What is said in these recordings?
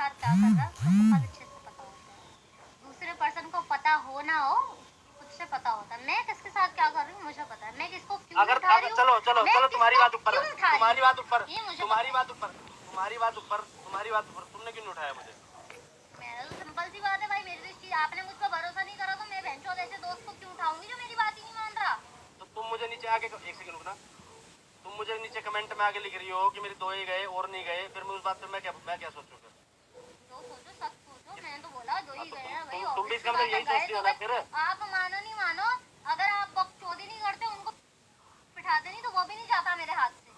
साथ क्या कर रहा है उसको बहुत अच्छे से पता होता है। दूसरे पर्सन को पता हो ना हो, खुद से पता होता है मैं किसके साथ क्या कर रही हूँ, मुझे पता है। मैं किसको क्यों अगर उठा रही हूँ, चलो चलो चलो तुम्हारी बात ऊपर, तुम्हारी बात ऊपर, तुम्हारी बात ऊपर, तुम्हारी बात ऊपर, तुम्हारी बात ऊपर, तुमने क्यों नहीं उठाया मुझे? मेरा तो सिंपल सी बात है भाई, मेरी चीज आपने मुझ पर भरोसा नहीं करा तो मैं बहनचोद ऐसे दोस्त को क्यों उठाऊंगी जो मेरी बात ही नहीं मान रहा। तो तुम मुझे नीचे आके एक सेकंड रुकना, तुम मुझे नीचे कमेंट में आके लिख रही हो कि मेरे 2 ही गए और नहीं गए, फिर मैं उस बात पे मैं क्या सोचूं? फिर जो सोचो सब सोचो, मैंने तो बोला 2 ही गए हैं भाई। तुम भी इसका मतलब यही सोचती हो ना फिर? आप मानो नहीं मानो, अगर आप बकचोदी नहीं करते उनको बिठाते नहीं तो वो भी नहीं जाता मेरे हाथ से।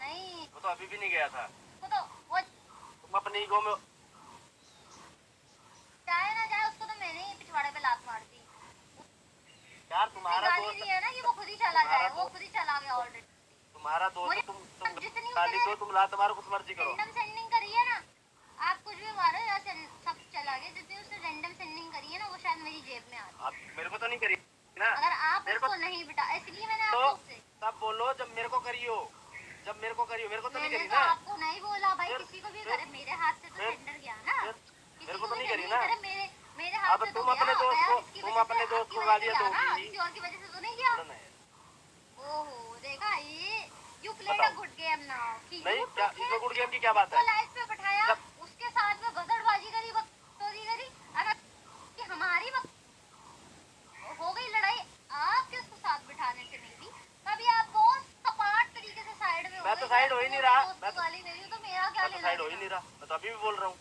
नहीं वो तो अभी भी नहीं गया था। वो तो वो तुम अपने ईगो में जाए ना जाए, उसको तो मैंने ही पिछवाड़े पे लात मार दी यार, तुम्हारा गाली दोस्त दी है ना कि वो खुद ही चला जाए, वो खुद ही चला गया ऑलरेडी। तुम्हारा दोस्त, तुम जितनी गाली दो, तुम लात मारो, कुछ मर्जी करो। रैंडम सेंडिंग करी है ना, आप कुछ भी मारो या सब चला गया, जितनी उसने रैंडम सेंडिंग करी है ना वो शायद मेरी जेब में आती। आप मेरे को तो नहीं करी ना, अगर आप मेरे उसको नहीं बिठा, इसलिए मैंने तो आपको उससे तब बोलो जब मेरे को करियो, जब मेरे को करियो, मेरे को तो नहीं मैंने करी तो ना। आपको नहीं बोला भाई, किसी को भी करे मेरे हाथ से तो सेंडर गया ना, मेरे को तो नहीं करी ना। करे मेरे हाथ अब से तो तुम अपने गया, दोस्त को, किसकी तुम वजह से, अपने दोस्त आपकी को वजह से गालियां गया ना, दोगी। किसी और की वजह से तो नहीं गया। ओहो देखा, ये you played a good game now कि नहीं, क्या इसमें गुड गेम की क्या बात है? लाइफ पे बिठाया, उसके साथ में गजड़बाजी करी, बकचोदी करी, अगर कि हमारी हो गई लड़ाई आपके उसको साथ बिठाने से नहीं थी, तभी आप बहुत सपाट तरीके से साइड में हो गए। मैं तो साइड हो ही नहीं रहा, मैं तो गाली दे रही हूं तो मेरा क्या लेना, साइड हो ही नहीं रहा, मैं तो अभी भी बोल रहा हूँ।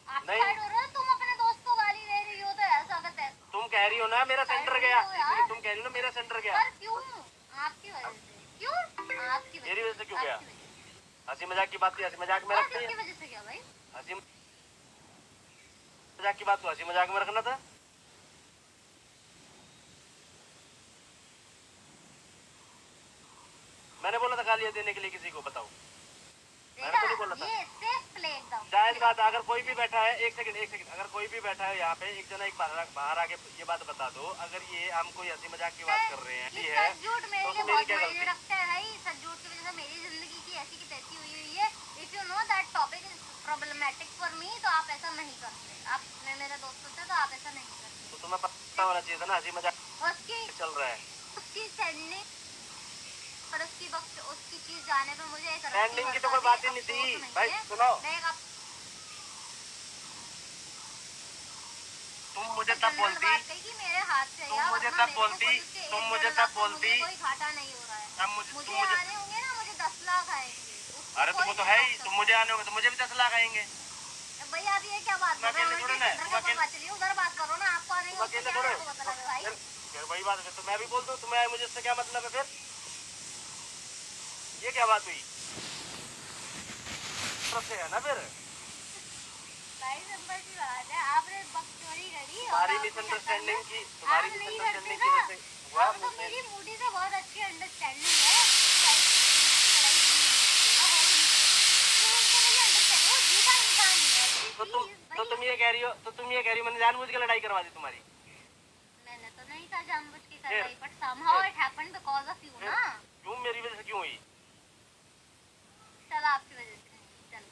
आप साइड हो रहे हो, तुम अपने दोस्त को गाली दे रही हो तो ऐसा करते हैं। तुम कह रही हो ना मेरा सेंटर गया, तुम कह रही हो ना मेरा सेंटर गया, पर क्यों? आपकी वजह से क्यों? आपकी मेरी वजह से क्यों गया? आपकी वजह से। हंसी मजाक की बात थी, हंसी मजाक में और रखते हैं। किसकी वजह से क्या भाई? हंसी मजाक की बात को हंसी मजाक में रखना था। मैंने बोला था गालियां देने के लिए किसी को? बताओ, मैंने तो नहीं बोला था। ये सेफ प्ले एकदम। जायज बात है, अगर कोई भी बैठा है, एक सेकंड, अगर कोई भी बैठा है यहाँ पे, एक जना एक बाहर आके ये बात बता दो, अगर ये हम कोई हंसी मजाक की बात कर रहे हैं, ठीक है, झूठ मेरे लिए बहुत मायने रखता है भाई, सच झूठ की वजह से मेरी जिंदगी की ऐसी की तैसी हुई है। If you know that topic is problematic for me तो आप ऐसा नहीं करते, आप मेरे दोस्त होते तो आप ऐसा नहीं करते। तो तुम्हें पता होना चाहिए था ना हंसी मजाक चल रहा है। उसकी सेंडिंग पर उसकी चीज जाने पे मुझे एक सेंडिंग की तो कोई बात ही नहीं थी भाई। सुनो, तुम मुझे तब बोलती, मेरे हाथ से, तुम मुझे तब बोलती, तुम मुझे तब बोलती, कोई घाटा नहीं हो रहा है। तब मुझे आने होंगे ना, मुझे 10 लाख आएंगे। अरे तो वो तो है ही, तुम मुझे आने होंगे तो मुझे भी 10 लाख आएंगे। भाई आप ये क्या बात कर रहे हो? चलिए उधर बात करो ना, आपको आने का अकेले थोड़े भाई। फिर वही बात है, तो मैं भी बोल दूं तुम्हें मुझे इससे क्या मतलब है? फिर ये क्या बात हुई? है ना फिर भाई सिंपल सी बात है, आपने बकचोदी करी, तुम्हारी मिसअंडरस्टैंडिंग की, तुम्हारी मिसअंडरस्टैंडिंग की वजह से हुआ। तो मेरी मूडी से बहुत अच्छी अंडरस्टैंडिंग है। तो तुम ये कह रही हो, मैंने जानबूझ के लड़ाई करवा दी तुम्हारी? मैंने तो नहीं कहा जानबूझ के करवाई, but somehow it happened because of you ना। क्यों मेरी वजह से क्यों हुई? चल आपकी वजह से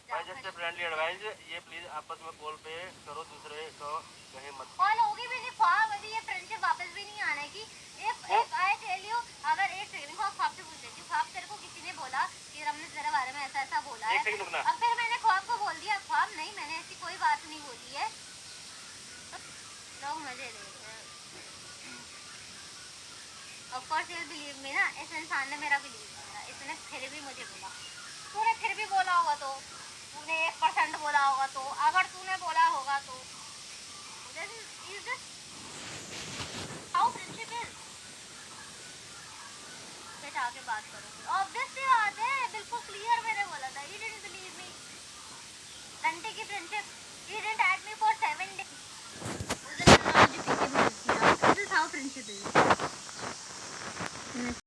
भाई जस्ट फ्रेंडली एडवाइस, ये प्लीज आपस में कॉल पे करो, दूसरे को कहीं मत। कॉल होगी भी नहीं, ख्वाब अभी ये फ्रेंडशिप वापस भी नहीं आने की। if I tell you, अगर एक सेकंड ख्वाब से पूछ लेती हूँ, ख्वाब तेरे को किसी ने बोला कि रमने तेरे बारे में ऐसा ऐसा बोला है, अब फिर मैंने ख्वाब को बोल दिया ख्वाब नहीं, मैंने ऐसी कोई बात नहीं बोली है, तो लोग मजे ले रहे हैं। Of course you'll believe me ना, इस इंसान ने मेरा बिलीव किया, इसने फिर भी मुझे बोला। तूने फिर भी बोला होगा तो, तूने 1% बोला होगा तो, अगर तूने बोला होगा तो